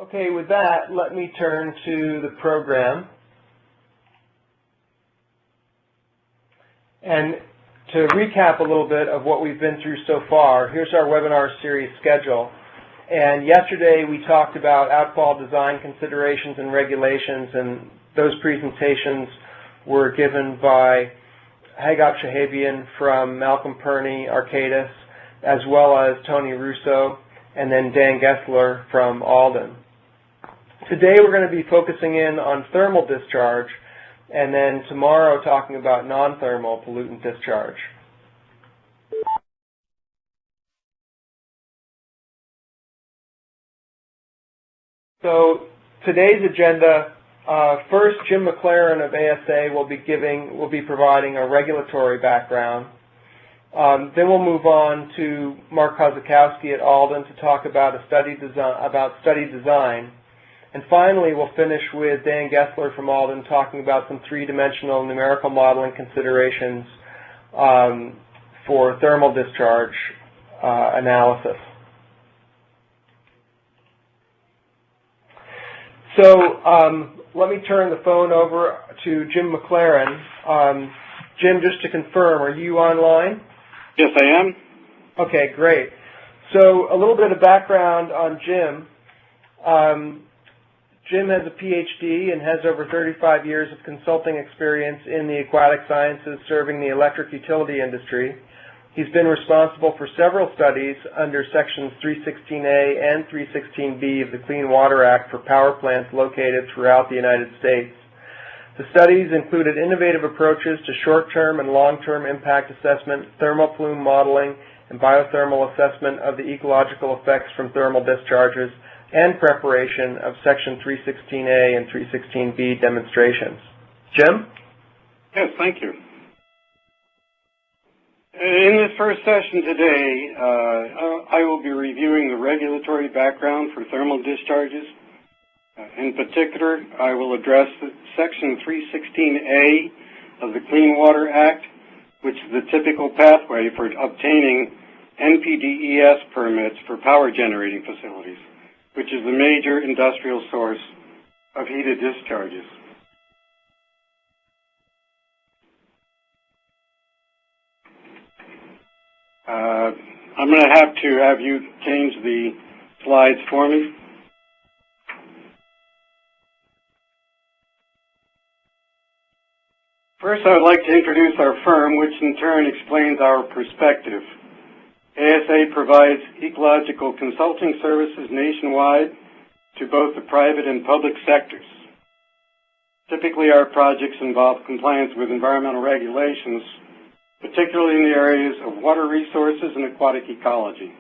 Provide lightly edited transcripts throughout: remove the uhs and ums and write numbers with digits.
Okay, with that, let me turn to the program. And to recap a little bit of what we've been through so far, here's our webinar series schedule. And yesterday we talked about outfall design considerations and regulations, and those presentations were given by Hagop Shahabian from Malcolm Perney, Arcadis, as well as Tony Russo, and then Dan Gessler from Alden. Today we're going to be focusing in on thermal discharge, and then tomorrow talking about non-thermal pollutant discharge. So today's agenda, first Jim McLaren of ASA will be providing a regulatory background. Then we'll move on to Mark Kozakowski at Alden to talk about study design. And finally, we'll finish with Dan Gessler from Alden talking about some three-dimensional numerical modeling considerations for thermal discharge analysis. So let me turn the phone over to Jim McLaren. Jim, just to confirm, are you online? Yes, I am. Okay, great. So a little bit of background on Jim. Jim has a PhD and has over 35 years of consulting experience in the aquatic sciences serving the electric utility industry. He's been responsible for several studies under Sections 316A and 316B of the Clean Water Act for power plants located throughout the United States. The studies included innovative approaches to short-term and long-term impact assessment, thermal plume modeling, and biothermal assessment of the ecological effects from thermal discharges, and preparation of Section 316A and 316B demonstrations. Jim? Yes, thank you. In this first session today, I will be reviewing the regulatory background for thermal discharges. In particular, I will address Section 316A of the Clean Water Act, which is the typical pathway for obtaining NPDES permits for power generating facilities, which is the major industrial source of heated discharges. I'm going to have you change the slides for me. First, I would like to introduce our firm, which in turn explains our perspective. ASA provides ecological consulting services nationwide to both the private and public sectors. Typically, our projects involve compliance with environmental regulations, particularly in the areas of water resources and aquatic ecology.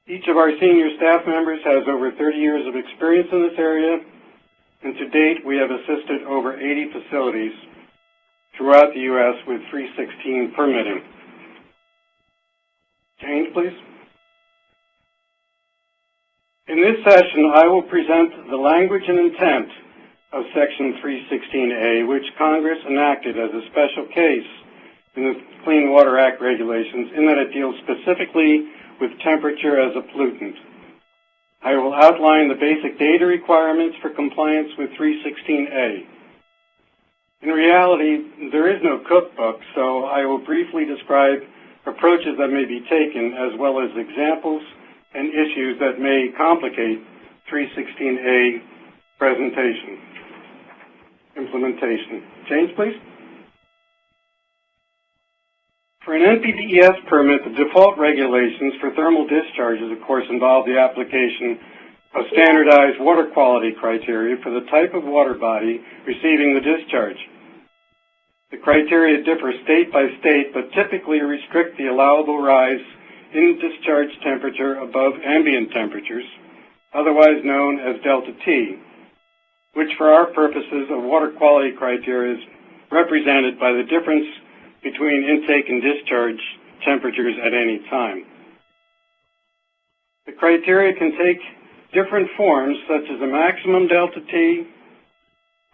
Each of our senior staff members has over 30 years of experience in this area, and to date, we have assisted over 80 facilities throughout the U.S. with 316 permitting. Change, please. In this session, I will present the language and intent of Section 316A, which Congress enacted as a special case in the Clean Water Act regulations, in that it deals specifically with temperature as a pollutant. I will outline the basic data requirements for compliance with 316A. In reality, there is no cookbook, so I will briefly describe approaches that may be taken, as well as examples and issues that may complicate 316A implementation. Change, please. For an NPDES permit, the default regulations for thermal discharges, of course, involve the application of standardized water quality criteria for the type of water body receiving the discharge. The criteria differ state by state, but typically restrict the allowable rise in discharge temperature above ambient temperatures, otherwise known as delta T, which for our purposes of water quality criteria is represented by the difference between intake and discharge temperatures at any time. The criteria can take different forms, such as a maximum delta T,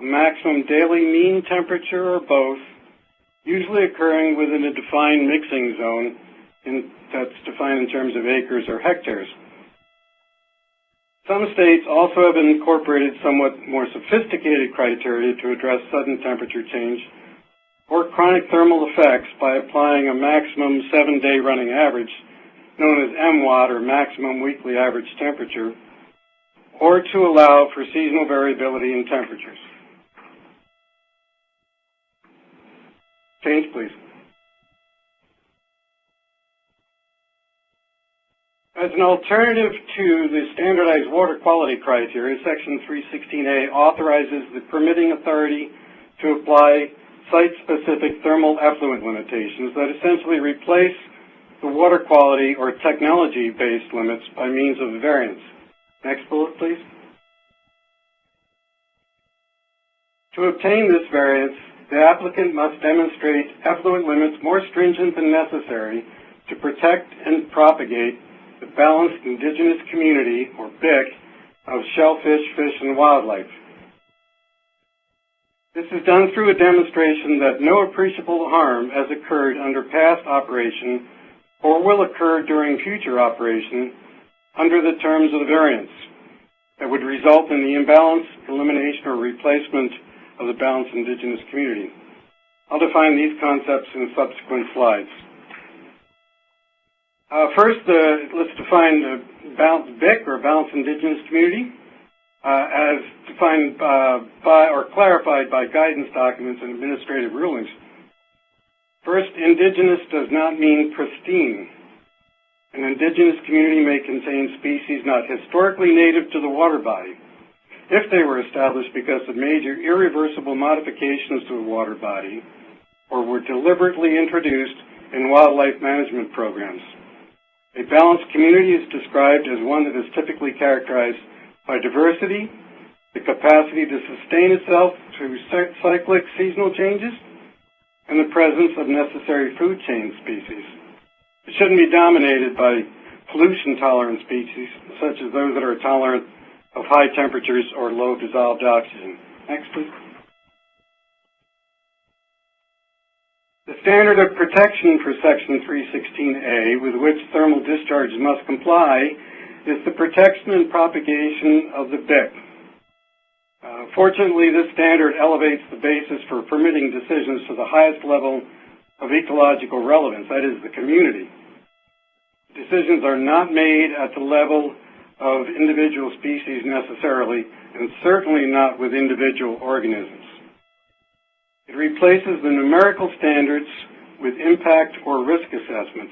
a maximum daily mean temperature, or both, usually occurring within a defined mixing zone that's defined in terms of acres or hectares. Some states also have incorporated somewhat more sophisticated criteria to address sudden temperature change or chronic thermal effects by applying a maximum 7-day running average, known as MWAT, or maximum weekly average temperature, or to allow for seasonal variability in temperatures. Change, please. As an alternative to the standardized water quality criteria, Section 316A authorizes the permitting authority to apply site-specific thermal effluent limitations that essentially replace the water quality or technology-based limits by means of variance. Next bullet, please. To obtain this variance, the applicant must demonstrate effluent limits more stringent than necessary to protect and propagate the balanced indigenous community, or BIC, of shellfish, fish, and wildlife. This is done through a demonstration that no appreciable harm has occurred under past operation or will occur during future operation under the terms of the variance that would result in the imbalance, elimination, or replacement of the balanced indigenous community. I'll define these concepts in subsequent slides. First, let's define the balanced BIC, or balanced indigenous community, as defined by or clarified by guidance documents and administrative rulings. First, indigenous does not mean pristine. An indigenous community may contain species not historically native to the water body, if they were established because of major irreversible modifications to the water body or were deliberately introduced in wildlife management programs. A balanced community is described as one that is typically characterized by diversity, the capacity to sustain itself through cyclic seasonal changes, and the presence of necessary food chain species. It shouldn't be dominated by pollution-tolerant species, such as those that are tolerant of high temperatures or low dissolved oxygen. Next, please. The standard of protection for Section 316A, with which thermal discharges must comply, is the protection and propagation of the BIC. Fortunately, this standard elevates the basis for permitting decisions to the highest level of ecological relevance, that is, the community. Decisions are not made at the level of individual species necessarily, and certainly not with individual organisms. It replaces the numerical standards with impact or risk assessment.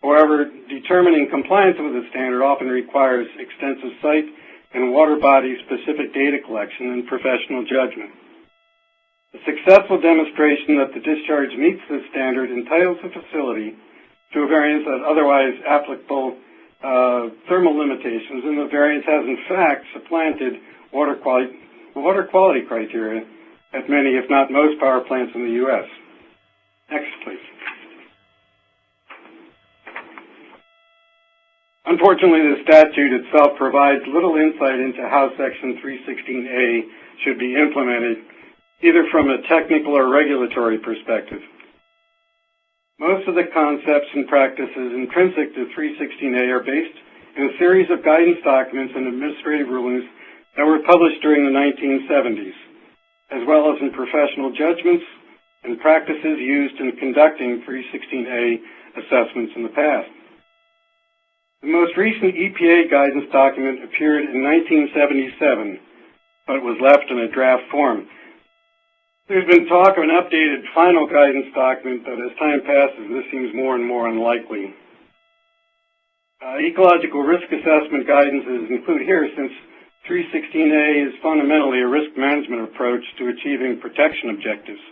However, determining compliance with the standard often requires extensive site and water body specific data collection and professional judgment. A successful demonstration that the discharge meets this standard entitles the facility to a variance at otherwise applicable thermal limitations, and the variance has in fact supplanted water quality criteria at many, if not most, power plants in the U.S. Next, please. Unfortunately, the statute itself provides little insight into how Section 316A should be implemented, either from a technical or regulatory perspective. Most of the concepts and practices intrinsic to 316A are based in a series of guidance documents and administrative rulings that were published during the 1970s, as well as in professional judgments and practices used in conducting 316A assessments in the past. The most recent EPA guidance document appeared in 1977, but was left in a draft form. There's been talk of an updated final guidance document, but as time passes, this seems more and more unlikely. Ecological risk assessment guidance is included here since 316A is fundamentally a risk management approach to achieving protection objectives.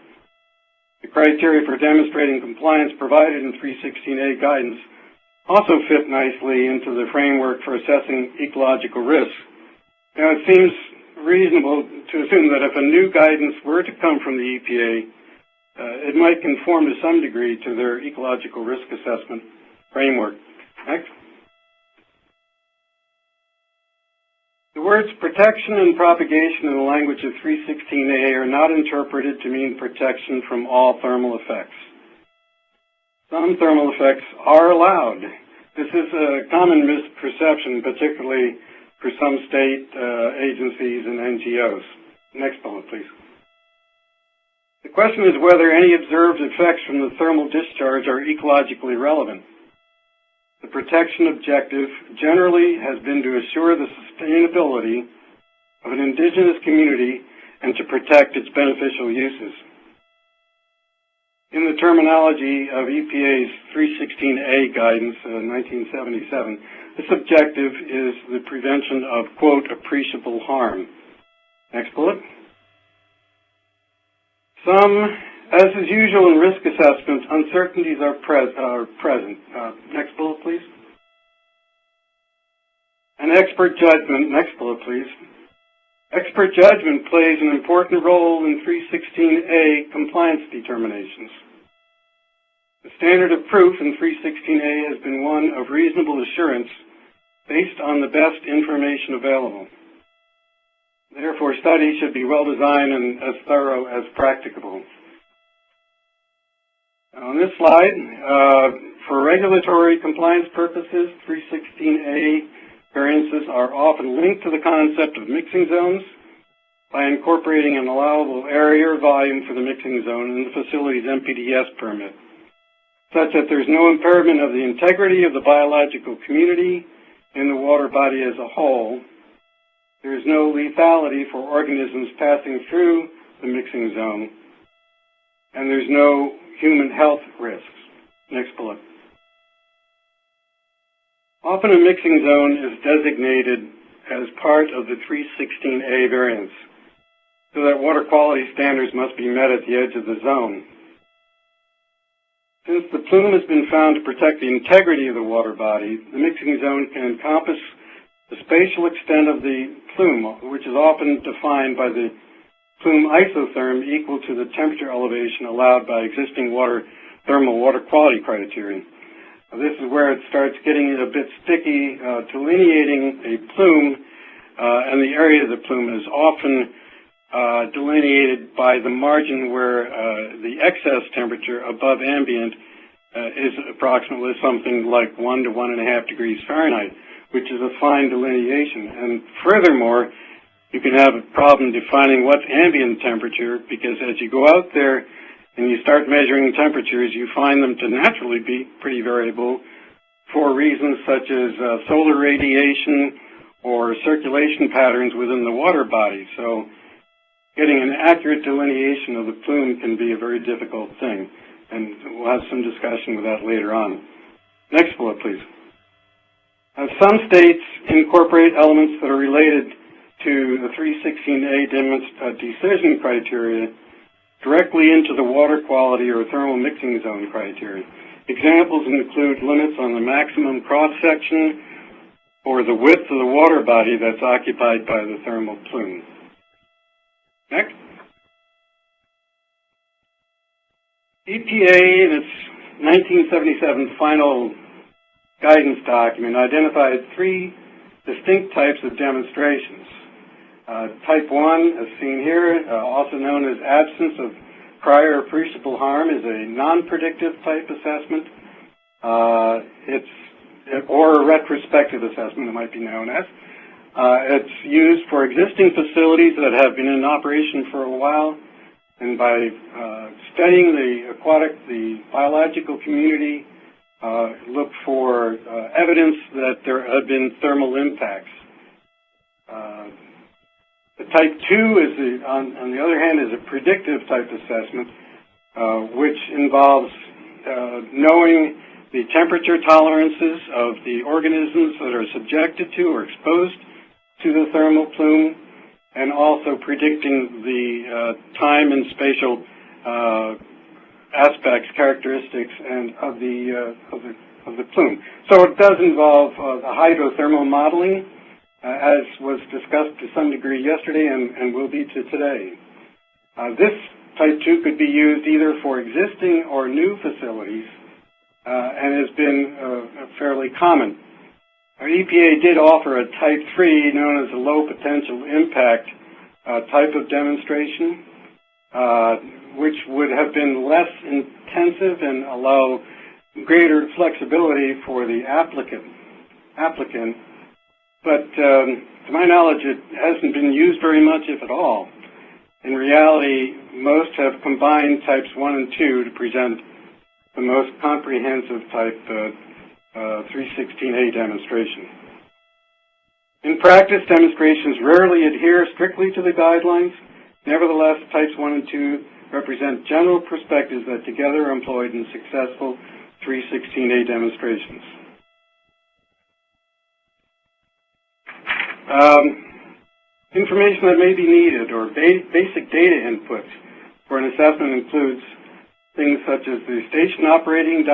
The criteria for demonstrating compliance provided in 316A guidance also fit nicely into the framework for assessing ecological risks. Now, it seems reasonable to assume that if a new guidance were to come from the EPA, it might conform to some degree to their ecological risk assessment framework. Next. The words protection and propagation in the language of 316A are not interpreted to mean protection from all thermal effects. Some thermal effects are allowed. This is a common misperception, particularly for some state agencies and NGOs. Next bullet, please. The question is whether any observed effects from the thermal discharge are ecologically relevant. The protection objective generally has been to assure the sustainability of an indigenous community and to protect its beneficial uses. In the terminology of EPA's 316A guidance in 1977, this objective is the prevention of, quote, appreciable harm. Next bullet. As is usual in risk assessments, uncertainties are present. Next bullet, please. And expert judgment. Next bullet, please. Expert judgment plays an important role in 316A compliance determinations. The standard of proof in 316A has been one of reasonable assurance based on the best information available. Therefore, studies should be well designed and as thorough as practicable. On this slide, for regulatory compliance purposes, 316A variances are often linked to the concept of mixing zones by incorporating an allowable area or volume for the mixing zone in the facility's MPDES permit, such that there's no impairment of the integrity of the biological community in the water body as a whole. There is no lethality for organisms passing through the mixing zone, and there's no human health risks. Next bullet. Often a mixing zone is designated as part of the 316A variance, so that water quality standards must be met at the edge of the zone. Since the plume has been found to protect the integrity of the water body, the mixing zone can encompass the spatial extent of the plume, which is often defined by the plume isotherm equal to the temperature elevation allowed by existing thermal water quality criteria. This is where it starts getting a bit sticky. Delineating a plume and the area of the plume is often delineated by the margin where the excess temperature above ambient is approximately something like 1 to 1.5 degrees Fahrenheit, which is a fine delineation. And furthermore, you can have a problem defining what's ambient temperature, because as you go out there and you start measuring temperatures, you find them to naturally be pretty variable for reasons such as solar radiation or circulation patterns within the water body. So getting an accurate delineation of the plume can be a very difficult thing, and we'll have some discussion with that later on. Next bullet, please. Some states incorporate elements that are related to the 316A decision criteria directly into the water quality or thermal mixing zone criteria. Examples include limits on the maximum cross-section or the width of the water body that's occupied by the thermal plume. Next. EPA, in its 1977 final guidance document, identified 3 distinct types of demonstrations. Type 1, as seen here, also known as absence of prior appreciable harm, is a non-predictive type assessment. Or a retrospective assessment, it might be known as. It's used for existing facilities that have been in operation for a while, and by studying the biological community, look for evidence that there have been thermal impacts. The type 2 is, on the other hand, is a predictive type assessment, which involves knowing the temperature tolerances of the organisms that are subjected to or exposed to the thermal plume, and also predicting the time and spatial aspects, characteristics, and of the plume. So it does involve the hydrothermal modeling, as was discussed to some degree yesterday and will be to today. This type 2 could be used either for existing or new facilities, and has been fairly common. Our EPA did offer a type 3 known as a low potential impact type of demonstration, which would have been less intensive and allow greater flexibility for the applicant but to my knowledge, it hasn't been used very much, if at all. In reality, most have combined types 1 and 2 to present the most comprehensive type 316A demonstration. In practice, demonstrations rarely adhere strictly to the guidelines. Nevertheless, types 1 and 2 represent general perspectives that together are employed in successful 316A demonstrations. Information that may be needed or basic data inputs for an assessment includes things such as the station operating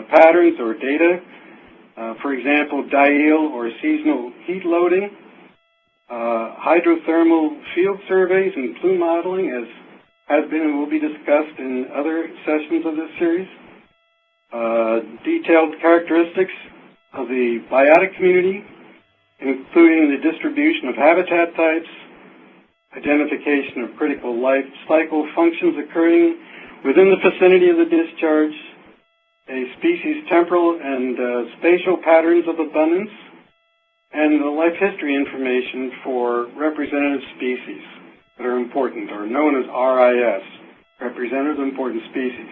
patterns or data, for example, diel or seasonal heat loading, hydrothermal field surveys and plume modeling, as has been and will be discussed in other sessions of this series, detailed characteristics of the biotic community, including the distribution of habitat types, identification of critical life cycle functions occurring within the vicinity of the discharge, a species temporal and spatial patterns of abundance, and the life history information for representative species that are important, or known as RIS, representative important species.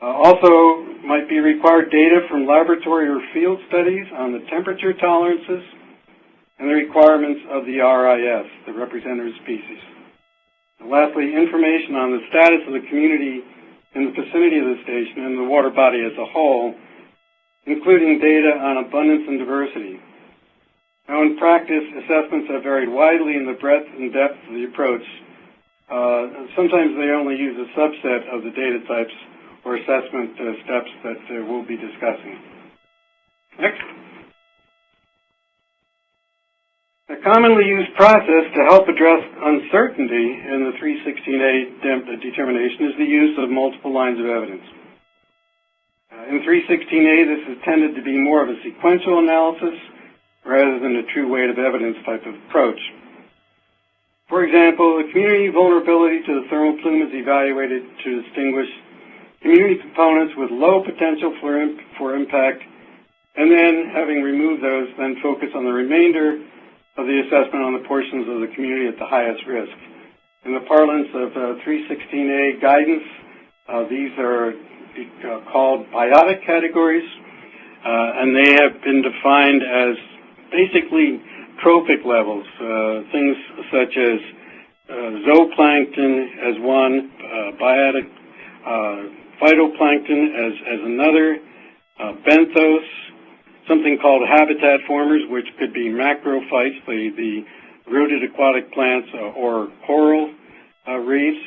Also might be required data from laboratory or field studies on the temperature tolerances and the requirements of the RIS, the representative species. And lastly, information on the status of the community in the vicinity of the station and the water body as a whole, including data on abundance and diversity. Now, in practice, assessments have varied widely in the breadth and depth of the approach. Sometimes they only use a subset of the data types or assessment steps that we'll be discussing. Next. A commonly used process to help address uncertainty in the 316A determination is the use of multiple lines of evidence. In 316A, this is tended to be more of a sequential analysis rather than a true weight of evidence type of approach. For example, the community vulnerability to the thermal plume is evaluated to distinguish community components with low potential for impact, and then, having removed those, then focus on the remainder of the assessment on the portions of the community at the highest risk. In the parlance of 316A guidance, these are called biotic categories, and they have been defined as basically trophic levels, things such as zooplankton as one, biotic phytoplankton as another, benthos, something called habitat formers, which could be macrophytes, the rooted aquatic plants or coral reefs,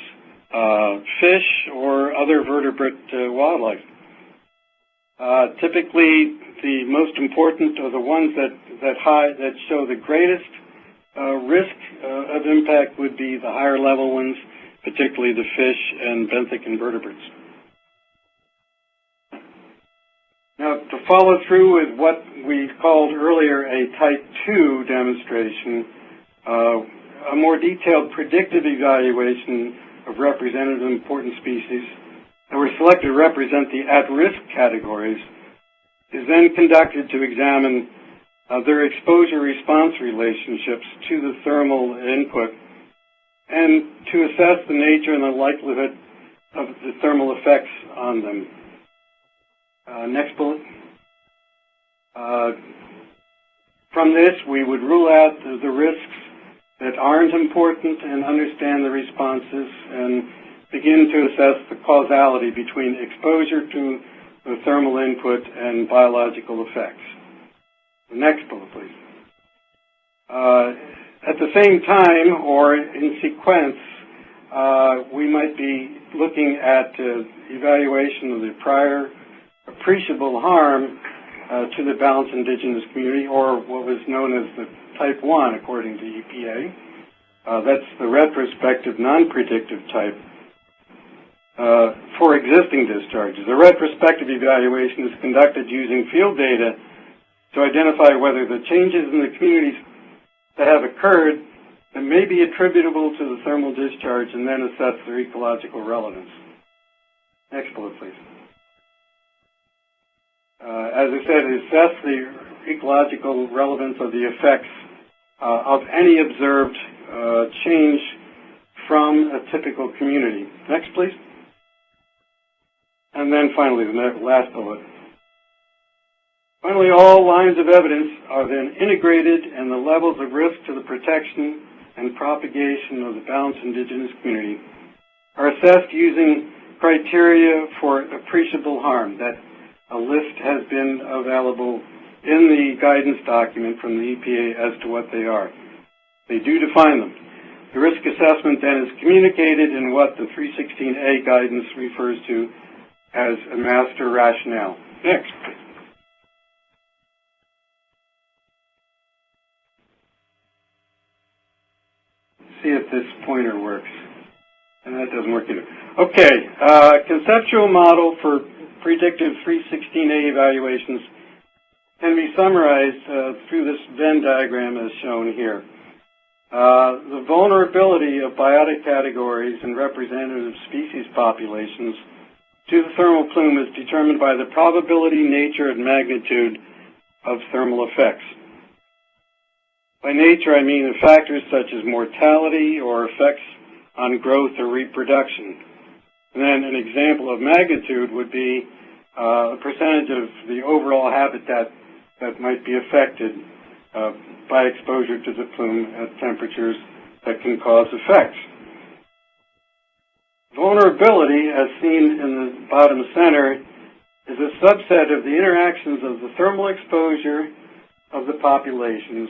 fish, or other vertebrate wildlife. Typically, the most important are the ones that show the greatest risk of impact would be the higher level ones, particularly the fish and benthic invertebrates. Now, to follow through with what we called earlier a Type 2 demonstration, a more detailed predictive evaluation of representative important species that were selected to represent the at-risk categories is then conducted to examine their exposure-response relationships to the thermal input and to assess the nature and the likelihood of the thermal effects on them. Next bullet. From this, we would rule out the risks that aren't important and understand the responses and begin to assess the causality between exposure to the thermal input and biological effects. Next bullet, please. At the same time, or in sequence, we might be looking at evaluation of the prior appreciable harm to the balanced indigenous community, or what was known as the Type 1, according to EPA. That's the retrospective non-predictive type for existing discharges. The retrospective evaluation is conducted using field data to identify whether the changes in the communities that have occurred that may be attributable to the thermal discharge, and then assess their ecological relevance. Next bullet, please. As I said, assess the ecological relevance of the effects of any observed change from a typical community. Next, please. And then finally, the last bullet. Finally, all lines of evidence are then integrated, and the levels of risk to the protection and propagation of the balanced indigenous community are assessed using criteria for appreciable harm. That a list has been available in the guidance document from the EPA as to what they are. They do define them. The risk assessment then is communicated in what the 316A guidance refers to as a master rationale. Next, please. See if this pointer works. And that doesn't work either. Okay, conceptual model for predictive 316A evaluations can be summarized through this Venn diagram as shown here. The vulnerability of biotic categories and representative species populations to the thermal plume is determined by the probability, nature, and magnitude of thermal effects. By nature, I mean factors such as mortality or effects on growth or reproduction. And then an example of magnitude would be a percentage of the overall habitat that might be affected by exposure to the plume at temperatures that can cause effects. Vulnerability, as seen in the bottom center, is a subset of the interactions of the thermal exposure of the populations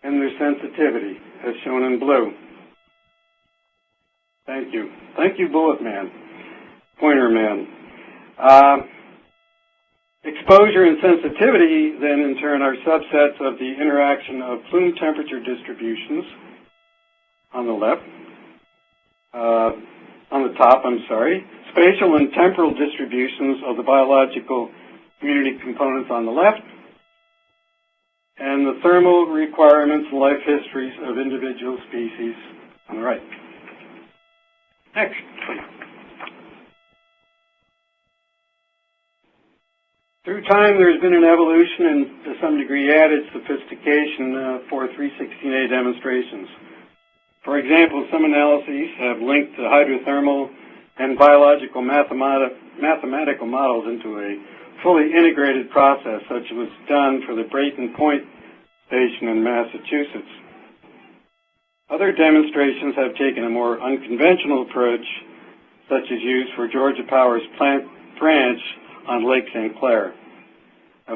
and their sensitivity, as shown in blue. Thank you. Thank you, Bullet Man, Pointer Man. Exposure and sensitivity, then, in turn, are subsets of the interaction of plume temperature distributions on the left, on the top, spatial and temporal distributions of the biological community components on the left, and the thermal requirements and life histories of individual species on the right. Next, please. Through time, there's been an evolution and, to some degree, added sophistication for 316A demonstrations. For example, some analyses have linked the hydrothermal and biological mathematical models into a fully integrated process, such as was done for the Brayton Point Station in Massachusetts. Other demonstrations have taken a more unconventional approach, such as used for Georgia Power's Plant Branch on Lake St. Clair.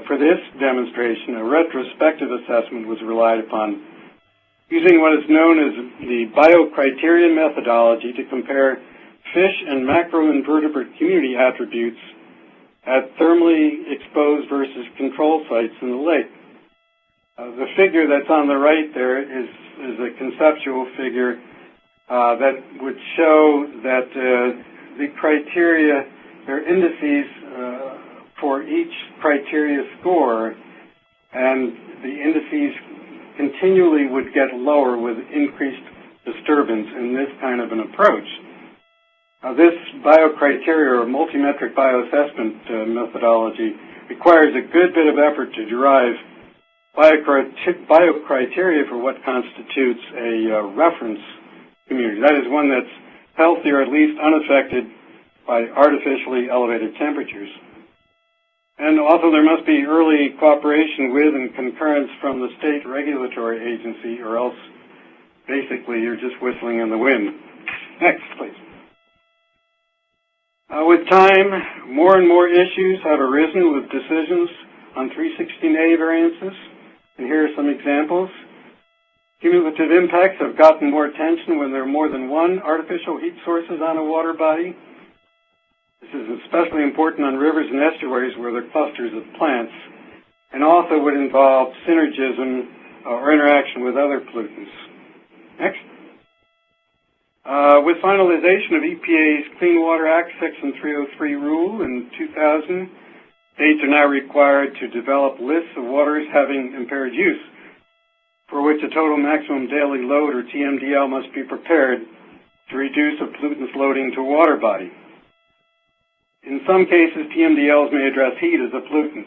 For this demonstration, a retrospective assessment was relied upon using what is known as the biocriterion methodology to compare fish and macroinvertebrate community attributes at thermally exposed versus control sites in the lake. The figure that's on the right there is a conceptual figure that would show that the criteria, there are indices for each criteria score, and the indices continually would get lower with increased disturbance in this kind of an approach. This biocriteria or multimetric bioassessment methodology requires a good bit of effort to derive biocriteria for what constitutes a reference community. That is one that's healthy or at least unaffected by artificially elevated temperatures. And also there must be early cooperation with and concurrence from the state regulatory agency, or else basically you're just whistling in the wind. Next, please. With time, more and more issues have arisen with decisions on 316A variances, and here are some examples. Cumulative impacts have gotten more attention when there are more than one artificial heat sources on a water body. This is especially important on rivers and estuaries where there are clusters of plants, and also would involve synergism or interaction with other pollutants. Next. With finalization of EPA's Clean Water Act Section 303 rule in 2000, states are now required to develop lists of waters having impaired use, for which a total maximum daily load, or TMDL, must be prepared to reduce a pollutant's loading to a water body. In some cases, TMDLs may address heat as a pollutant.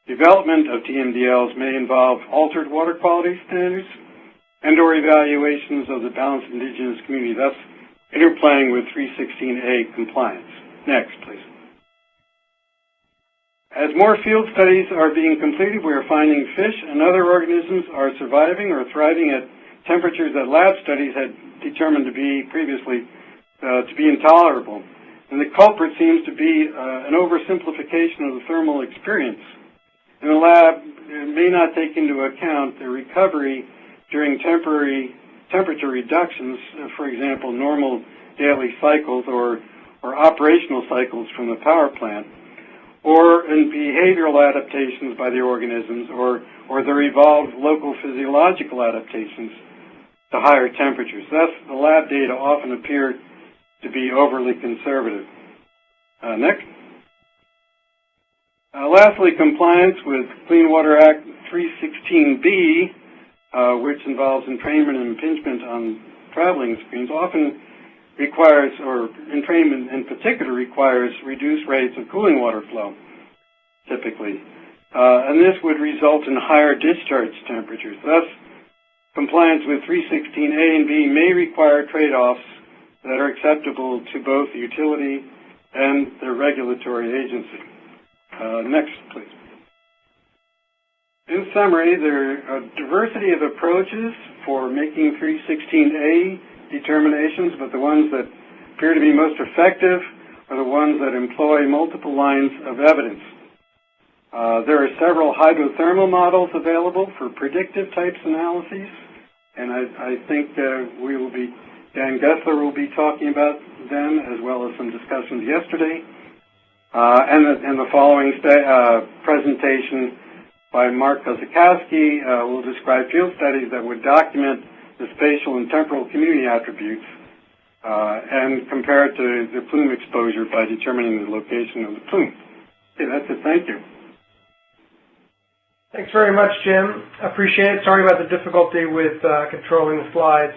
Development of TMDLs may involve altered water quality standards and/or evaluations of the balanced indigenous community, thus interplaying with 316A compliance. Next, please. As more field studies are being completed, we are finding fish and other organisms are surviving or thriving at temperatures that lab studies had determined to be previously to be intolerable. And the culprit seems to be an oversimplification of the thermal experience. In the lab, it may not take into account the recovery during temporary temperature reductions, for example, normal daily cycles or operational cycles from the power plant, or in behavioral adaptations by the organisms, or their evolved local physiological adaptations to higher temperatures. Thus, the lab data often appear to be overly conservative. Next. Lastly, compliance with Clean Water Act 316B, which involves entrainment and impingement on traveling screens, often requires, or entrainment in particular requires, reduced rates of cooling water flow, typically. And this would result in higher discharge temperatures. Thus, compliance with 316A and B may require trade-offs that are acceptable to both the utility and the regulatory agency. Next, please. In summary, there are a diversity of approaches for making 316A determinations, but the ones that appear to be most effective are the ones that employ multiple lines of evidence. There are several hydrothermal models available for predictive types analyses, and I think Dan Gessler will be talking about them, as well as some discussions yesterday. And the following presentation by Mark Kozakowski will describe field studies that would document the spatial and temporal community attributes and compare it to the plume exposure by determining the location of the plume. Okay, that's it. Thank you. Thanks very much, Jim. Appreciate it. Sorry about the difficulty with controlling the slides.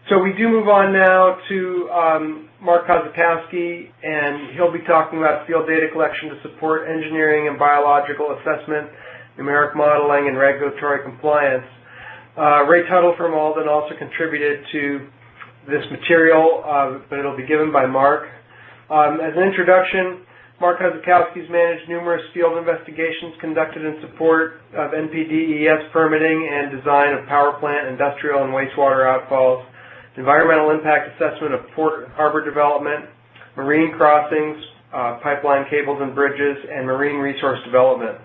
So we do move on now to Mark Kozakowski, and he'll be talking about field data collection to support engineering and biological assessment, numeric modeling, and regulatory compliance. Ray Tuttle from Alden also contributed to this material, but it'll be given by Mark. As an introduction, Mark Kozakowski's managed numerous field investigations conducted in support of NPDES permitting and design of power plant, industrial, and wastewater outfalls, environmental impact assessment of port harbor development, marine crossings, pipeline cables and bridges, and marine resource development.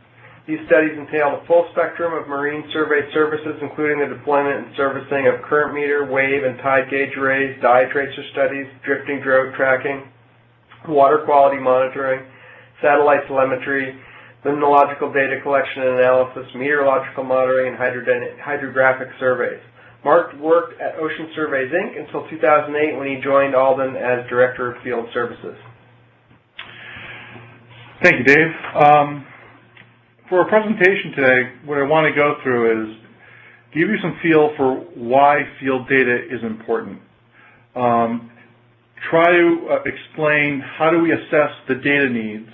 These studies entail the full spectrum of marine survey services, including the deployment and servicing of current meter, wave, and tide gauge arrays, dye tracer studies, drifting drone tracking, water quality monitoring, satellite telemetry, limnological data collection and analysis, meteorological monitoring, and hydrographic surveys. Mark worked at Ocean Surveys, Inc. until 2008 when he joined Alden as Director of Field Services. Thank you, Dave. For our presentation today, what I want to go through is give you some feel for why field data is important. Try to explain how do we assess the data needs,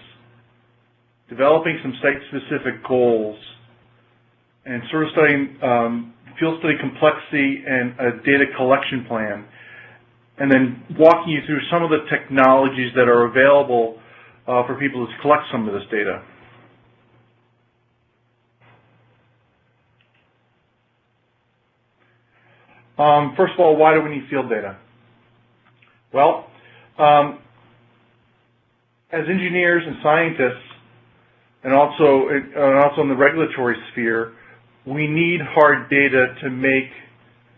developing some site-specific goals, and sort of studying field study complexity and a data collection plan, and then walking you through some of the technologies that are available for people to collect some of this data. First of all, why do we need field data? Well, as engineers and scientists, and also in the regulatory sphere, we need hard data to make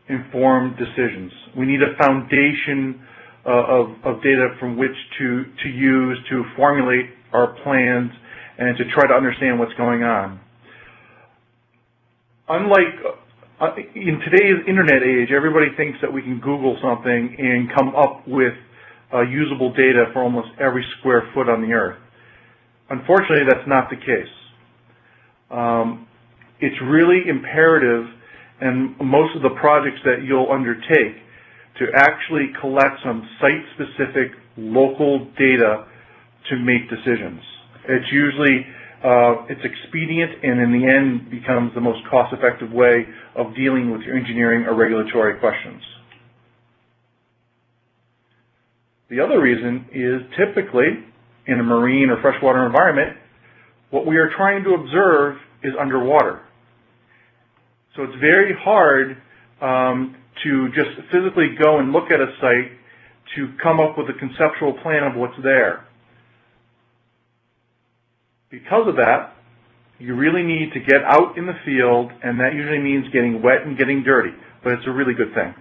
informed decisions. We need a foundation of data from which to use to formulate our plans and to try to understand what's going on. Unlike in today's internet age, everybody thinks that we can Google something and come up with usable data for almost every square foot on the earth. Unfortunately, that's not the case. It's really imperative, and most of the projects that you'll undertake, to actually collect some site-specific local data to make decisions. It's usually it's expedient and in the end becomes the most cost-effective way of dealing with your engineering or regulatory questions. The other reason is typically in a marine or freshwater environment, what we are trying to observe is underwater. So it's very hard to just physically go and look at a site to come up with a conceptual plan of what's there. Because of that, you really need to get out in the field, and that usually means getting wet and getting dirty, but it's a really good thing.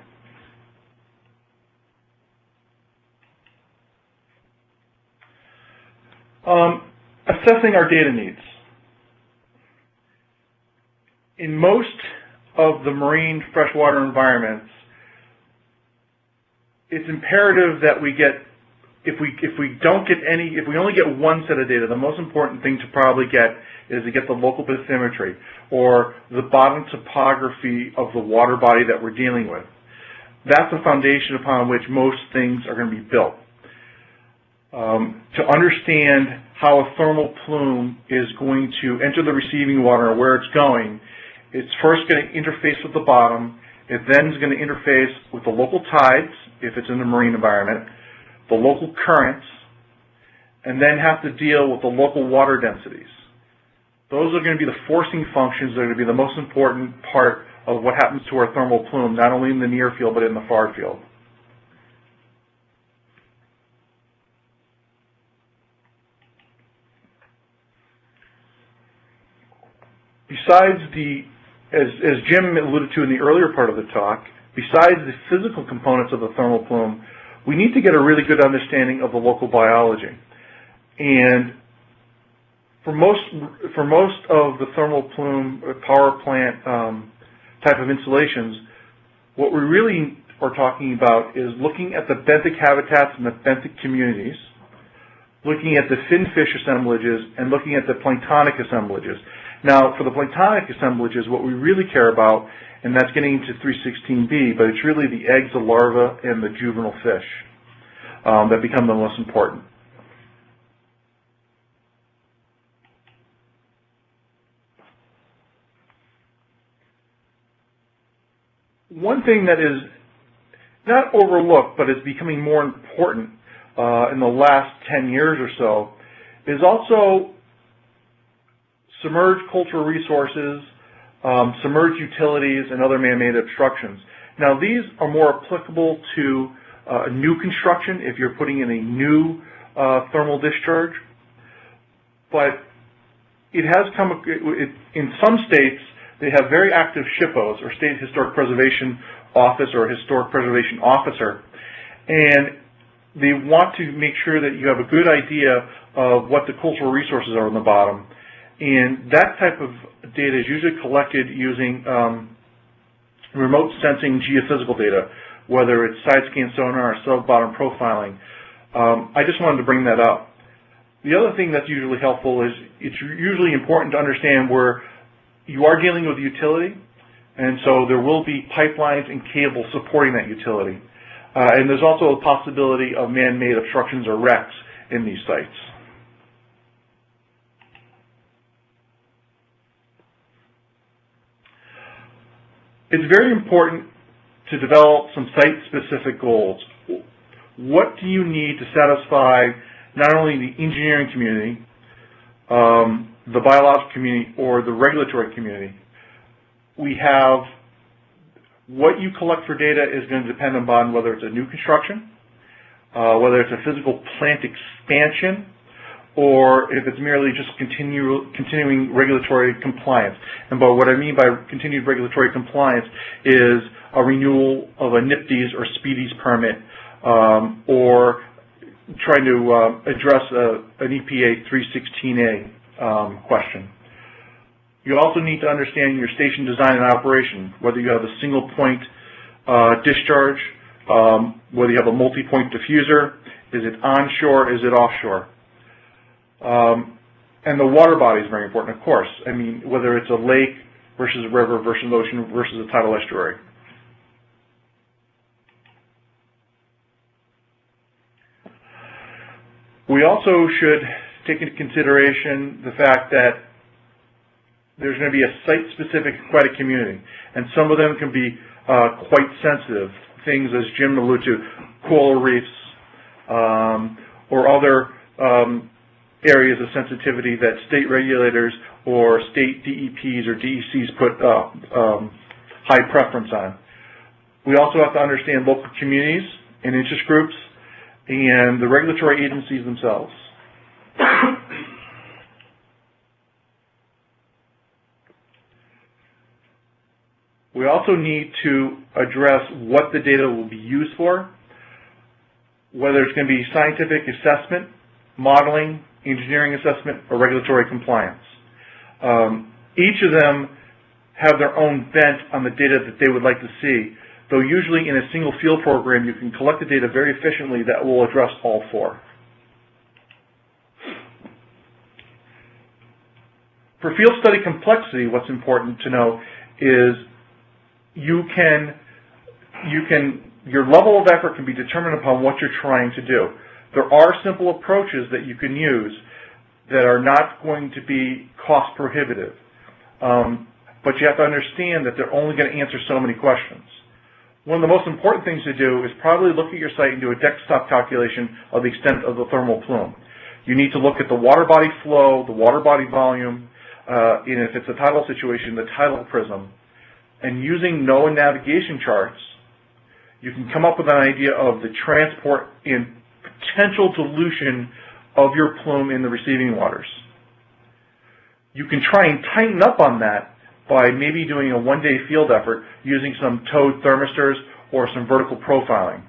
Assessing our data needs. In most of the marine freshwater environments, it's imperative that we get, if we only get one set of data, the most important thing to probably get is to get the local bathymetry or the bottom topography of the water body that we're dealing with. That's the foundation upon which most things are going to be built. To understand how a thermal plume is going to enter the receiving water and where it's going, it's first going to interface with the bottom. It then is going to interface with the local tides, if it's in the marine environment, the local currents, and then have to deal with the local water densities. Those are going to be the forcing functions that are going to be the most important part of what happens to our thermal plume, not only in the near field, but in the far field. Besides as Jim alluded to in the earlier part of the talk, besides the physical components of the thermal plume, we need to get a really good understanding of the local biology. And for most of the thermal plume power plant type of installations, what we really are talking about is looking at the benthic habitats and the benthic communities, looking at the finfish assemblages, and looking at the planktonic assemblages. Now, for the planktonic assemblages, what we really care about, and that's getting into 316B, but it's really the eggs, the larvae, and the juvenile fish that become the most important. One thing that is not overlooked, but is becoming more important in the last 10 years or so, is also submerged cultural resources, submerged utilities, and other man-made obstructions. Now, these are more applicable to new construction if you're putting in a new thermal discharge, but it has come, in some states, they have very active SHPOs, or State Historic Preservation Office, or Historic Preservation Officer, and they want to make sure that you have a good idea of what the cultural resources are on the bottom. And that type of data is usually collected using remote sensing geophysical data, whether it's side scan sonar or sub-bottom profiling. I just wanted to bring that up. The other thing that's usually helpful is it's usually important to understand where you are dealing with utility, and so there will be pipelines and cables supporting that utility. And there's also a possibility of man-made obstructions or wrecks in these sites. It's very important to develop some site-specific goals. What do you need to satisfy not only the engineering community, the biological community, or the regulatory community? We have what you collect for data is going to depend upon whether it's a new construction, whether it's a physical plant expansion, or if it's merely just continuing regulatory compliance. And by what I mean by continued regulatory compliance is a renewal of a NIPDES or SPEEDES permit, or trying to address an EPA 316A question. You also need to understand your station design and operation, whether you have a single point discharge, whether you have a multi-point diffuser, is it onshore, is it offshore? And the water body is very important, of course. I mean, whether it's a lake versus a river versus an ocean versus a tidal estuary. We also should take into consideration the fact that there's going to be a site-specific aquatic community, and some of them can be quite sensitive. Things, as Jim alluded to, coral reefs or other areas of sensitivity that state regulators or state DEPs or DECs put high preference on. We also have to understand local communities and interest groups and the regulatory agencies themselves. We also need to address what the data will be used for, whether it's going to be scientific assessment, modeling, engineering assessment, or regulatory compliance. Each of them have their own bent on the data that they would like to see, though usually in a single field program you can collect the data very efficiently that will address all four. For field study complexity, what's important to know is your level of effort can be determined upon what you're trying to do. There are simple approaches that you can use that are not going to be cost prohibitive, but you have to understand that they're only going to answer so many questions. One of the most important things to do is probably look at your site and do a desktop calculation of the extent of the thermal plume. You need to look at the water body flow, the water body volume, and if it's a tidal situation, the tidal prism. And using NOAA navigation charts, you can come up with an idea of the transport and potential dilution of your plume in the receiving waters. You can try and tighten up on that by maybe doing a one-day field effort using some towed thermistors or some vertical profiling.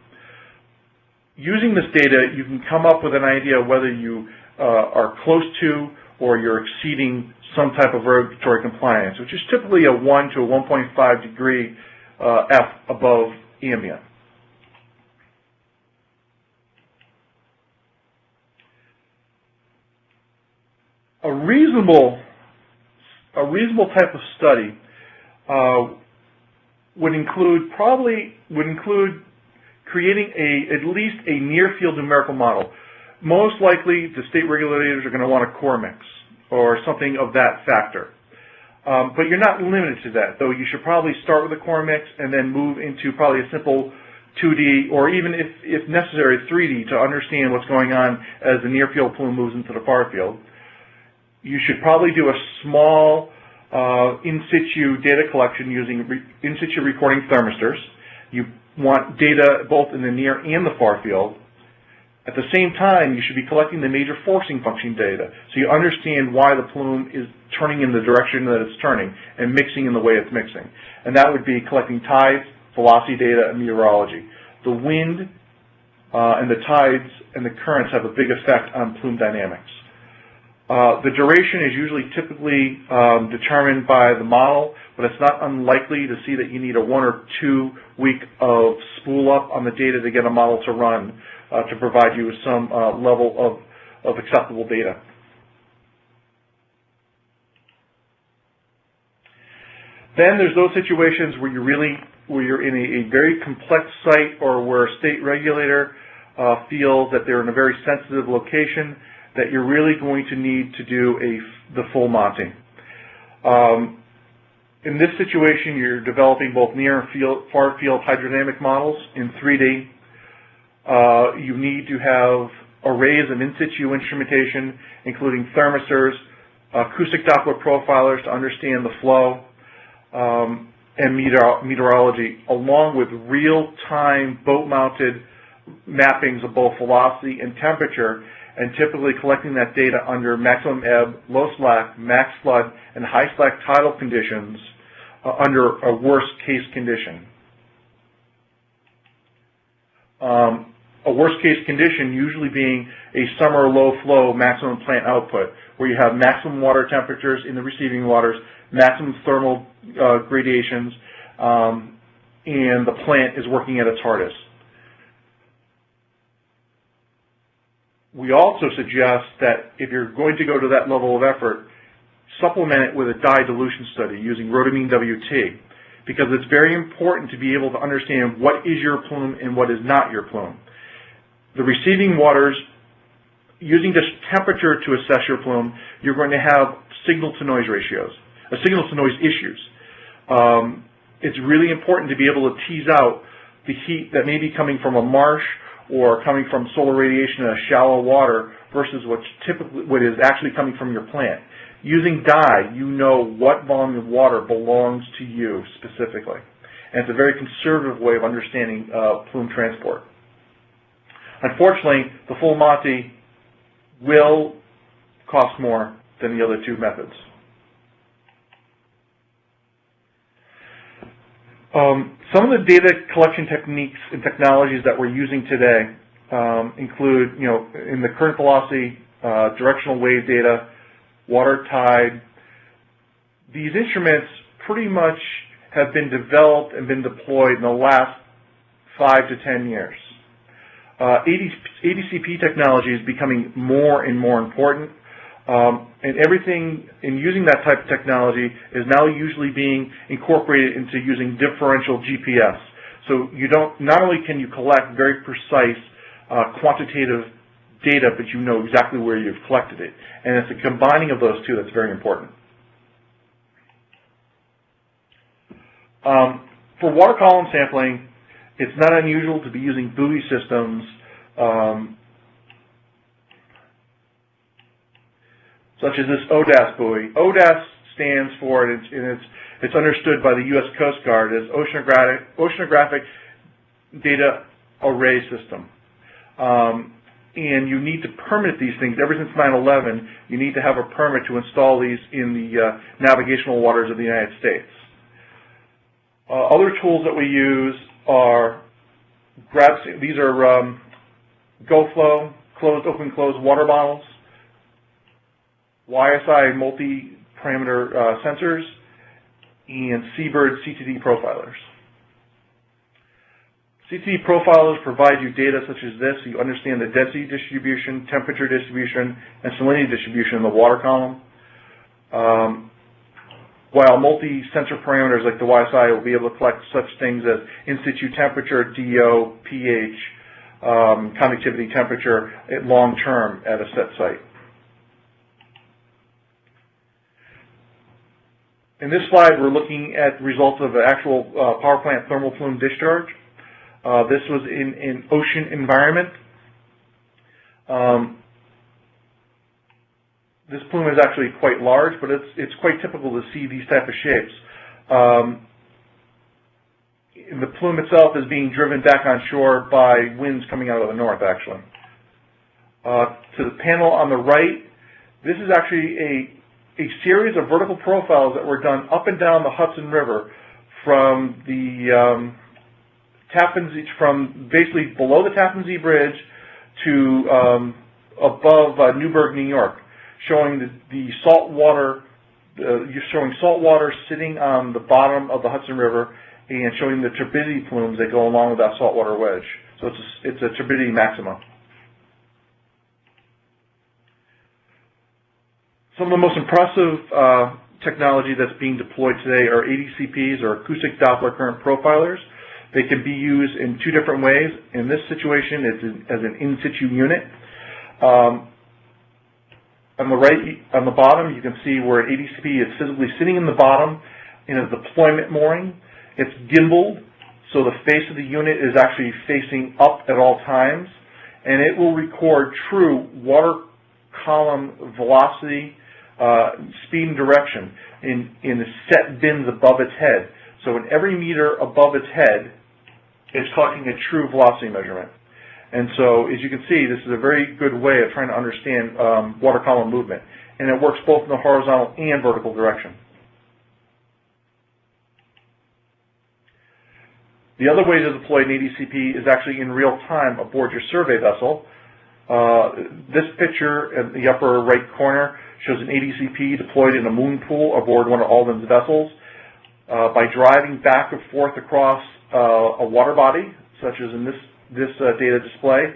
Using this data, you can come up with an idea of whether you are close to or you're exceeding some type of regulatory compliance, which is typically a 1 to a 1.5 degree F above ambient. A reasonable type of study would include creating at least a near field numerical model. Most likely, the state regulators are going to want a core mix or something of that factor. But you're not limited to that, though you should probably start with a core mix and then move into probably a simple 2D or even, if necessary, 3D to understand what's going on as the near field plume moves into the far field. You should probably do a small in situ data collection using in situ recording thermistors. You want data both in the near and the far field. At the same time, you should be collecting the major forcing function data so you understand why the plume is turning in the direction that it's turning and mixing in the way it's mixing. And that would be collecting tides, velocity data, and meteorology. The wind and the tides and the currents have a big effect on plume dynamics. The duration is usually typically determined by the model, but it's not unlikely to see that you need a 1 or 2 week of spool up on the data to get a model to run to provide you with some level of acceptable data. Then there's those situations where you're in a very complex site or where a state regulator feels that they're in a very sensitive location, that you're really going to need to do the full Monty. In this situation, you're developing both near and far field hydrodynamic models in 3D. You need to have arrays of in situ instrumentation, including thermistors, acoustic Doppler profilers to understand the flow, and meteorology, along with real-time boat-mounted mappings of both velocity and temperature, and typically collecting that data under maximum ebb, low slack, max flood, and high slack tidal conditions under a worst case condition. A worst case condition usually being a summer low flow maximum plant output, where you have maximum water temperatures in the receiving waters, maximum thermal gradations, and the plant is working at its hardest. We also suggest that if you're going to go to that level of effort, supplement it with a dye dilution study using rhodamine WT, because it's very important to be able to understand what is your plume and what is not your plume. The receiving waters using just temperature to assess your plume, you're going to have signal-to-noise ratios, signal-to-noise issues. It's really important to be able to tease out the heat that may be coming from a marsh or coming from solar radiation in a shallow water versus what is actually coming from your plant. Using dye, you know what volume of water belongs to you specifically. And it's a very conservative way of understanding plume transport. Unfortunately, the full Monty will cost more than the other two methods. Some of the data collection techniques and technologies that we're using today include, in the current velocity, directional wave data, water tide. These instruments pretty much have been developed and been deployed in the last 5 to 10 years. ADCP technology is becoming more and more important. And everything in using that type of technology is now usually being incorporated into using differential GPS. So not only can you collect very precise quantitative data, but you know exactly where you've collected it. And it's the combining of those two that's very important. For water column sampling, it's not unusual to be using buoy systems such as this ODAS buoy. ODAS stands for, and it's understood by the U.S. Coast Guard as Oceanographic Data Array System. And you need to permit these things. Ever since 9/11, you need to have a permit to install these in the navigational waters of the United States. Other tools that we use are these are GoFlow, open closed water bottles, YSI multi-parameter sensors, and Seabird CTD profilers. CTD profilers provide you data such as this, so you understand the density distribution, temperature distribution, and salinity distribution in the water column. While multi-sensor parameters like the YSI will be able to collect such things as in-situ temperature, DO, pH, conductivity temperature long-term at a set site. In this slide, we're looking at results of an actual power plant thermal plume discharge. This was in an ocean environment. This plume is actually quite large, but it's quite typical to see these type of shapes. The plume itself is being driven back on shore by winds coming out of the north, actually. To the panel on the right, this is actually a series of vertical profiles that were done up and down the Hudson River from the Tappan Zee, from basically below the Tappan Zee Bridge to above Newburgh, New York, showing the salt water, showing salt water sitting on the bottom of the Hudson River and showing the turbidity plumes that go along with that saltwater wedge. So it's a turbidity maxima. Some of the most impressive technology that's being deployed today are ADCPs, or acoustic Doppler current profilers. They can be used in two different ways. In this situation, it's as an in-situ unit. On the right, on the bottom, you can see where an ADCP is physically sitting in the bottom in a deployment mooring. It's gimbaled, so the face of the unit is actually facing up at all times, and it will record true water column velocity, speed and direction in the set bins above its head. So in every meter above its head, it's collecting a true velocity measurement. And so, as you can see, this is a very good way of trying to understand water column movement. And it works both in the horizontal and vertical direction. The other way to deploy an ADCP is actually in real time aboard your survey vessel. This picture in the upper right corner shows an ADCP deployed in a moon pool aboard one of Alden's vessels. By driving back and forth across a water body, such as in this data display,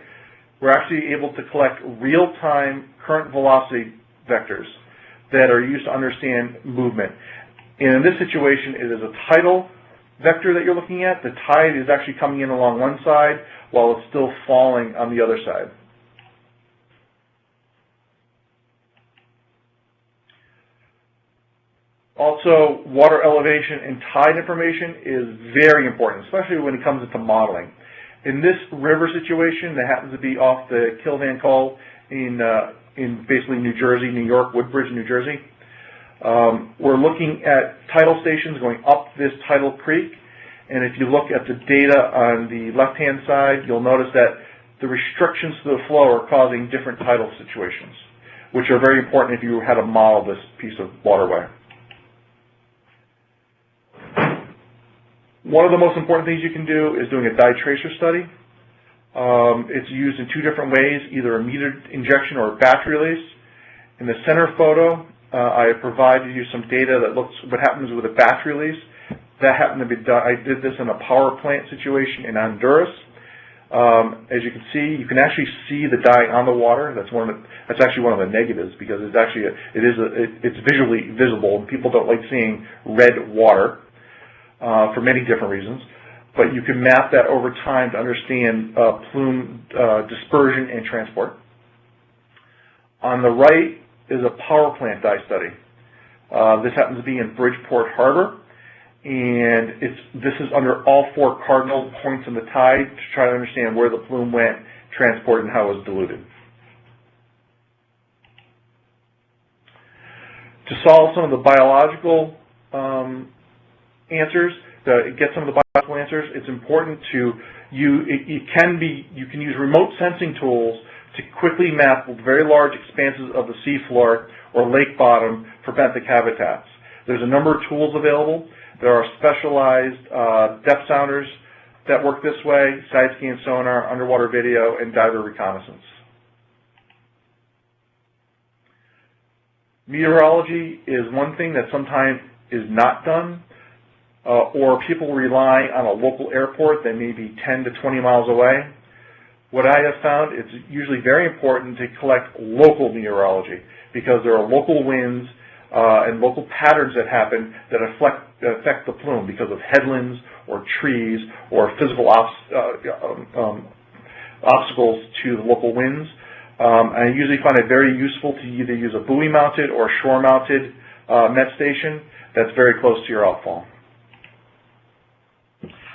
we're actually able to collect real-time current velocity vectors that are used to understand movement. And in this situation, it is a tidal vector that you're looking at. The tide is actually coming in along one side while it's still falling on the other side. Also, water elevation and tide information is very important, especially when it comes into modeling. In this river situation that happens to be off the Kilvan Col in basically New Jersey, New York, Woodbridge, New Jersey, we're looking at tidal stations going up this tidal creek, and if you look at the data on the left-hand side, you'll notice that the restrictions to the flow are causing different tidal situations, which are very important if you had to model this piece of waterway. One of the most important things you can do is doing a dye tracer study. It's used in two different ways, either a metered injection or a batch release. In the center photo, I provided you some data that looks what happens with a batch release. That happened to be done. I did this in a power plant situation in Honduras. As you can see, you can actually see the dye on the water. That's actually one of the negatives because it's visually visible, and people don't like seeing red water for many different reasons. But you can map that over time to understand plume dispersion and transport. On the right is a power plant dye study. This happens to be in Bridgeport Harbor, and this is under all four cardinal points in the tide to try to understand where the plume went, transported, and how it was diluted. To solve some of the biological answers, get some of the biological answers, it's important to you can use remote sensing tools to quickly map very large expanses of the seafloor or lake bottom for benthic habitats. There's a number of tools available. There are specialized depth sounders that work this way, side scan sonar, underwater video, and diver reconnaissance. Meteorology is one thing that sometimes is not done, or people rely on a local airport that may be 10 to 20 miles away. What I have found, it's usually very important to collect local meteorology because there are local winds and local patterns that happen that affect the plume because of headlands or trees or physical obstacles to the local winds. I usually find it very useful to either use a buoy-mounted or shore-mounted met station that's very close to your outfall.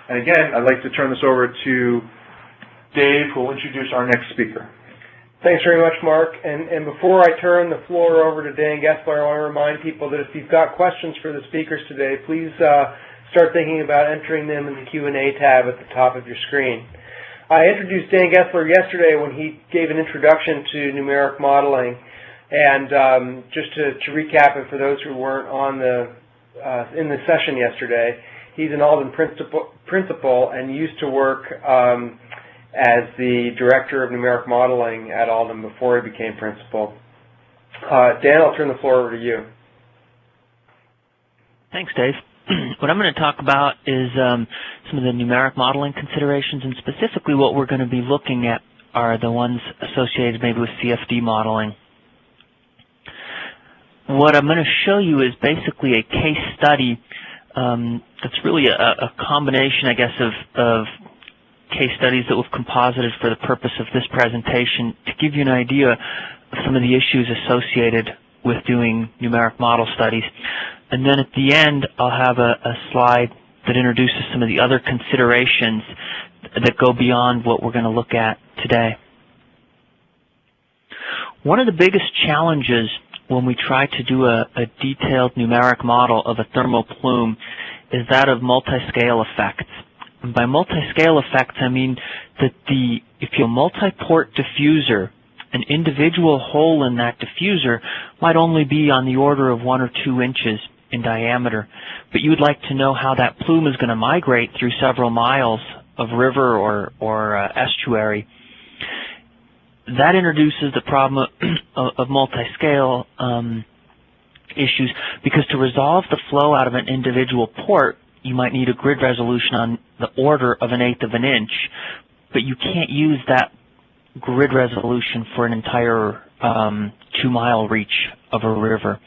And again, I'd like to turn this over to Dave, who will introduce our next speaker. Thanks very much, Mark. And before I turn the floor over to Dan Gessler, I want to remind people that if you've got questions for the speakers today, please start thinking about entering them in the Q&A tab at the top of your screen. I introduced Dan Gessler yesterday when he gave an introduction to numeric modeling. And just to recap it for those who weren't on in the session yesterday, he's an Alden principal and used to work as the director of numeric modeling at Alden before he became principal. Dan, I'll turn the floor over to you. Thanks, Dave. What I'm going to talk about is some of the numeric modeling considerations, and specifically what we're going to be looking at are the ones associated maybe with CFD modeling. What I'm going to show you is basically a case study that's really a combination, I guess, of case studies that we've composited for the purpose of this presentation to give you an idea of some of the issues associated with doing numeric model studies. And then at the end, I'll have a slide that introduces some of the other considerations that go beyond what we're going to look at today. One of the biggest challenges when we try to do a detailed numeric model of a thermal plume is that of multi-scale effects. And by multi-scale effects, I mean that if you're a multi-port diffuser, an individual hole in that diffuser might only be on the order of 1 or 2 inches in diameter, but you would like to know how that plume is going to migrate through several miles of river or estuary. That introduces the problem of multi-scale issues, because to resolve the flow out of an individual port, you might need a grid resolution on the order of 1/8 of an inch, but you can't use that grid resolution for an entire 2-mile reach of a river.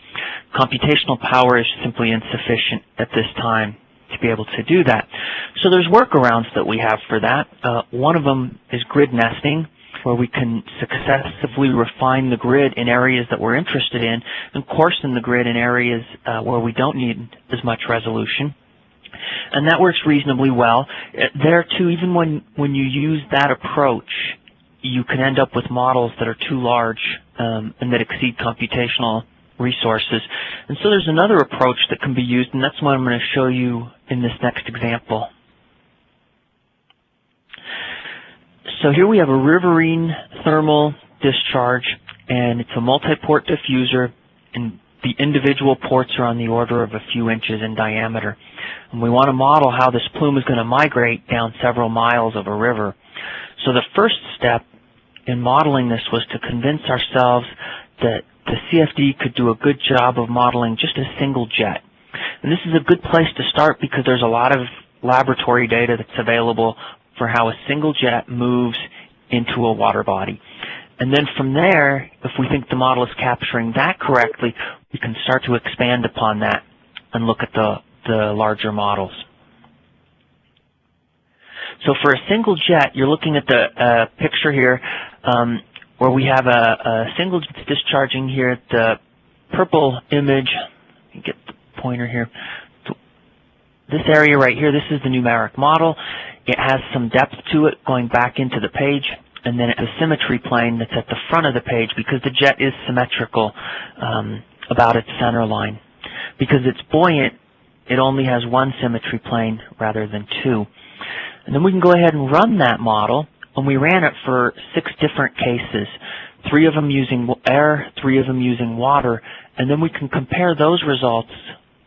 Computational power is simply insufficient at this time to be able to do that. So there's workarounds that we have for that. One of them is grid nesting. where we can successively refine the grid in areas that we're interested in and coarsen the grid in areas where we don't need as much resolution. And that works reasonably well. There too, even when you use that approach, you can end up with models that are too large and that exceed computational resources. And so there's another approach that can be used, and that's what I'm going to show you in this next example. So here we have a riverine thermal discharge, and it's a multi-port diffuser, and the individual ports are on the order of a few inches in diameter. And we want to model how this plume is going to migrate down several miles of a river. So the first step in modeling this was to convince ourselves that the CFD could do a good job of modeling just a single jet. And this is a good place to start because there's a lot of laboratory data that's available for how a single jet moves into a water body. And then from there, if we think the model is capturing that correctly, we can start to expand upon that and look at the larger models. So for a single jet, you're looking at the picture here where we have a single jet discharging here. The purple image, let me get the pointer here. So this area right here, this is the numeric model. It has some depth to it going back into the page, and then a symmetry plane that's at the front of the page because the jet is symmetrical about its center line. Because it's buoyant, it only has one symmetry plane rather than two. And then we can go ahead and run that model, and we ran it for 6 different cases, 3 of them using air, 3 of them using water, and then we can compare those results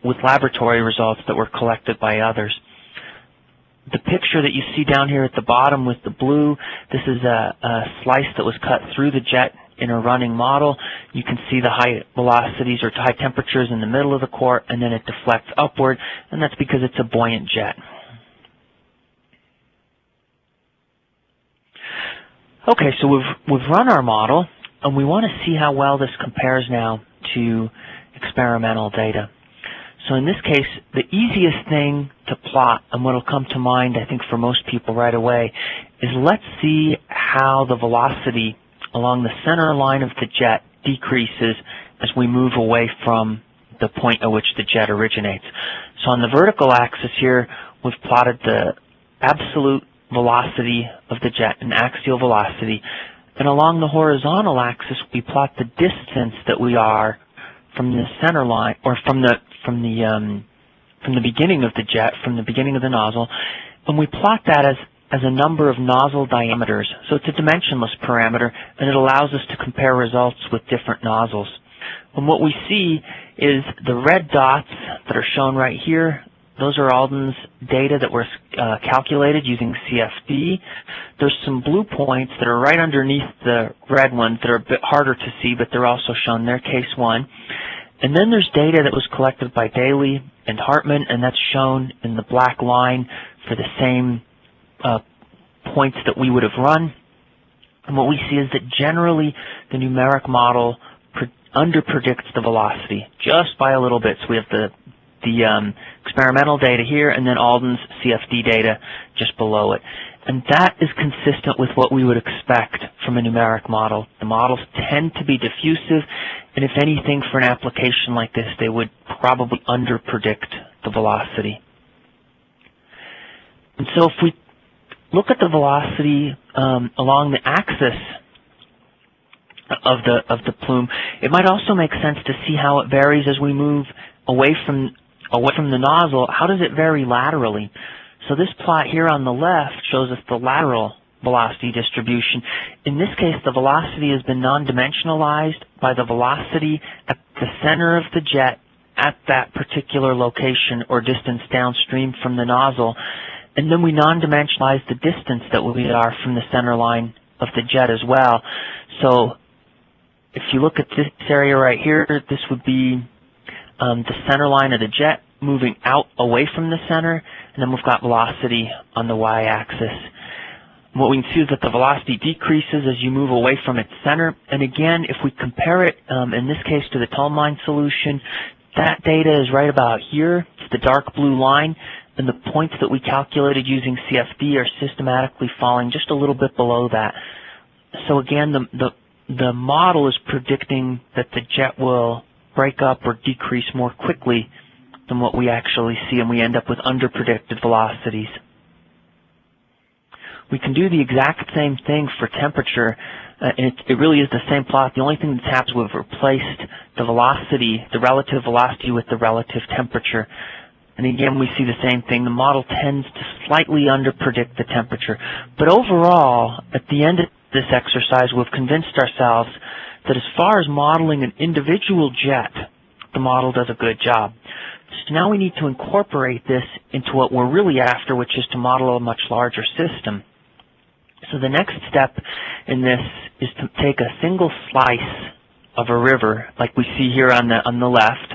with laboratory results that were collected by others. The picture that you see down here at the bottom with the blue, this is a slice that was cut through the jet in a running model. You can see the high velocities or high temperatures in the middle of the core, and then it deflects upward, and that's because it's a buoyant jet. Okay, so we've run our model, and we want to see how well this compares now to experimental data. So in this case, the easiest thing to plot, and what will come to mind, I think, for most people right away, is let's see how the velocity along the center line of the jet decreases as we move away from the point at which the jet originates. So on the vertical axis here, we've plotted the absolute velocity of the jet, an axial velocity, and along the horizontal axis, we plot the distance that we are from the center line, or from the beginning of the jet, from the beginning of the nozzle, and we plot that as a number of nozzle diameters. So it's a dimensionless parameter, and it allows us to compare results with different nozzles. And what we see is the red dots that are shown right here, those are Alden's data that were calculated using CFD. There's some blue points that are right underneath the red ones that are a bit harder to see, but they're also shown there, case 1. And then there's data that was collected by Daly and Hartman, and that's shown in the black line for the same points that we would have run. And what we see is that generally the numeric model underpredicts the velocity just by a little bit. So we have the experimental data here, and then Alden's CFD data just below it. And that is consistent with what we would expect from a numeric model. The models tend to be diffusive, and if anything, for an application like this, they would probably underpredict the velocity. And so if we look at the velocity along the axis of the plume, it might also make sense to see how it varies as we move away from the nozzle. How does it vary laterally? So this plot here on the left shows us the lateral velocity distribution. In this case, the velocity has been non-dimensionalized by the velocity at the center of the jet at that particular location or distance downstream from the nozzle. And then we non-dimensionalize the distance that we are from the center line of the jet as well. So if you look at this area right here, this would be the center line of the jet moving out away from the center, and then we've got velocity on the y-axis. What we can see is that the velocity decreases as you move away from its center, and again, if we compare it, in this case, to the tone line solution, that data is right about here. It's the dark blue line, and the points that we calculated using CFD are systematically falling just a little bit below that. So again, the model is predicting that the jet will break up or decrease more quickly than what we actually see, and we end up with under-predicted velocities. We can do the exact same thing for temperature. It really is the same plot. The only thing that's happened is we've replaced the velocity, the relative velocity, with the relative temperature. And again, we see the same thing. The model tends to slightly under-predict the temperature. But overall, at the end of this exercise, we've convinced ourselves that as far as modeling an individual jet, the model does a good job. So now we need to incorporate this into what we're really after, which is to model a much larger system. So the next step in this is to take a single slice of a river, like we see here on the left,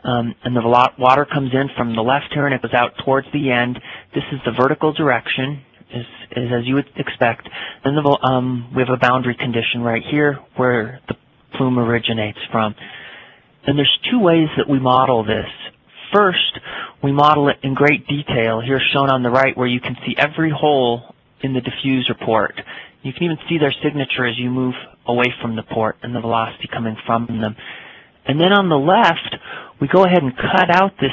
and the water comes in from the left here and it goes out towards the end. This is the vertical direction, is as you would expect. Then we have a boundary condition right here where the plume originates from. And there's two ways that we model this. First, we model it in great detail, here shown on the right, where you can see every hole in the diffuser port. You can even see their signature as you move away from the port and the velocity coming from them. And then on the left, we go ahead and cut out this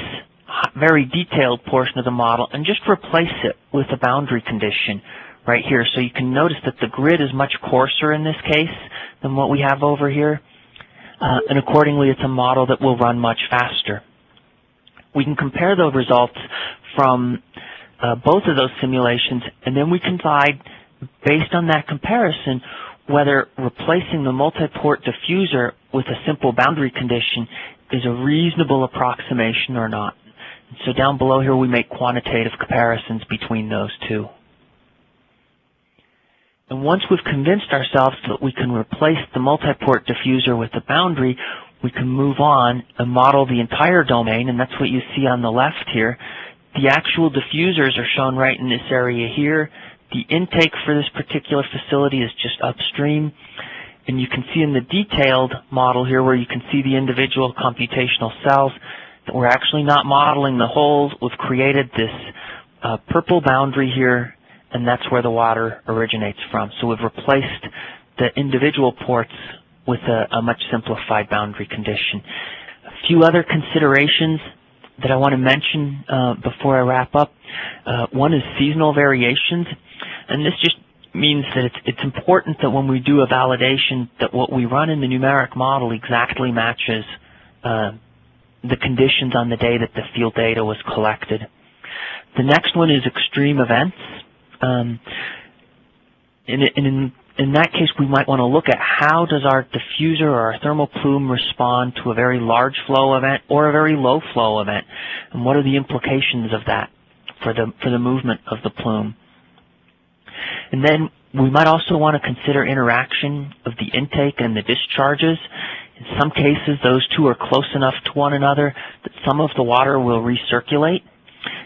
very detailed portion of the model and just replace it with a boundary condition right here. So you can notice that the grid is much coarser in this case than what we have over here. And accordingly, it's a model that will run much faster. We can compare the results from both of those simulations, and then we can decide, based on that comparison, whether replacing the multi-port diffuser with a simple boundary condition is a reasonable approximation or not. And so down below here we make quantitative comparisons between those two. And once we've convinced ourselves that we can replace the multi-port diffuser with the boundary, we can move on and model the entire domain, and that's what you see on the left here. The actual diffusers are shown right in this area here. The intake for this particular facility is just upstream. And you can see in the detailed model here, where you can see the individual computational cells, that we're actually not modeling the holes. We've created this purple boundary here, and that's where the water originates from. So we've replaced the individual ports with a much simplified boundary condition. A few other considerations that I want to mention before I wrap up. One is seasonal variations, and this just means that it's important that when we do a validation, that what we run in the numeric model exactly matches the conditions on the day that the field data was collected. The next one is extreme events. In that case, we might want to look at how does our diffuser or our thermal plume respond to a very large flow event or a very low flow event, and what are the implications of that for the movement of the plume. And then we might also want to consider interaction of the intake and the discharges. In some cases, those two are close enough to one another that some of the water will recirculate.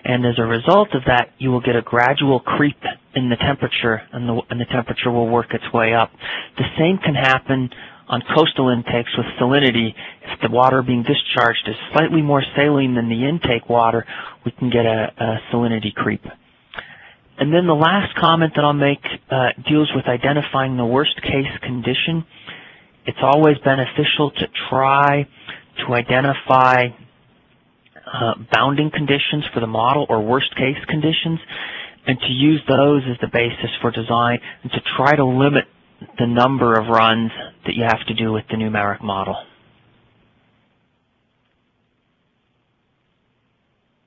And as a result of that, you will get a gradual creep in the temperature, and the temperature will work its way up. The same can happen on coastal intakes with salinity. If the water being discharged is slightly more saline than the intake water, we can get a salinity creep. And then the last comment that I'll make deals with identifying the worst case condition. It's always beneficial to try to identify bounding conditions for the model, or worst case conditions, and to use those as the basis for design, and to try to limit the number of runs that you have to do with the numeric model.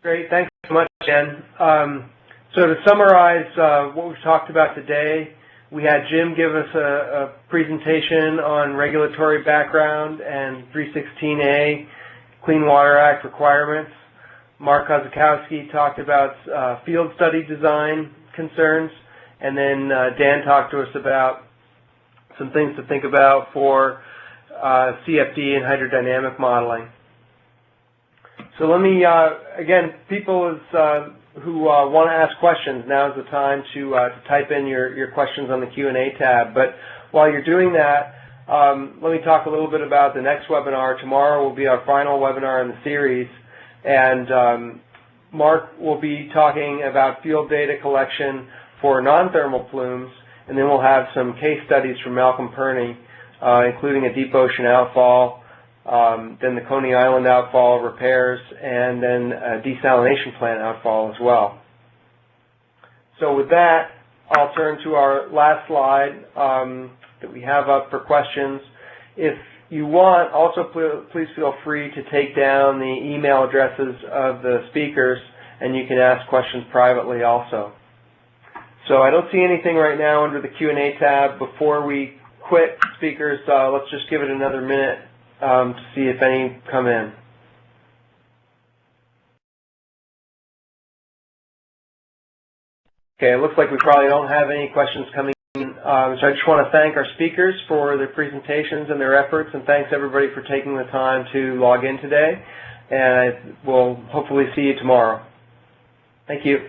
Great, thanks so much, Dan. So to summarize what we've talked about today, we had Jim give us a presentation on regulatory background and 316A Clean Water Act requirements. Mark Kozakowski talked about field study design concerns, and then Dan talked to us about some things to think about for CFD and hydrodynamic modeling. So let me, again, people who want to ask questions, now's the time to type in your questions on the Q&A tab. But while you're doing that, let me talk a little bit about the next webinar. Tomorrow will be our final webinar in the series, and Mark will be talking about field data collection for non-thermal plumes, and then we'll have some case studies from Malcolm Perney, including a deep ocean outfall, then the Coney Island outfall repairs, and then a desalination plant outfall as well. So with that, I'll turn to our last slide that we have up for questions. If you want, also please feel free to take down the email addresses of the speakers, and you can ask questions privately also. So I don't see anything right now under the Q&A tab. Before we quit, speakers, let's just give it another minute to see if any come in. Okay, it looks like we probably don't have any questions coming in. So I just want to thank our speakers for their presentations and their efforts, and thanks everybody for taking the time to log in today. And we'll hopefully see you tomorrow. Thank you.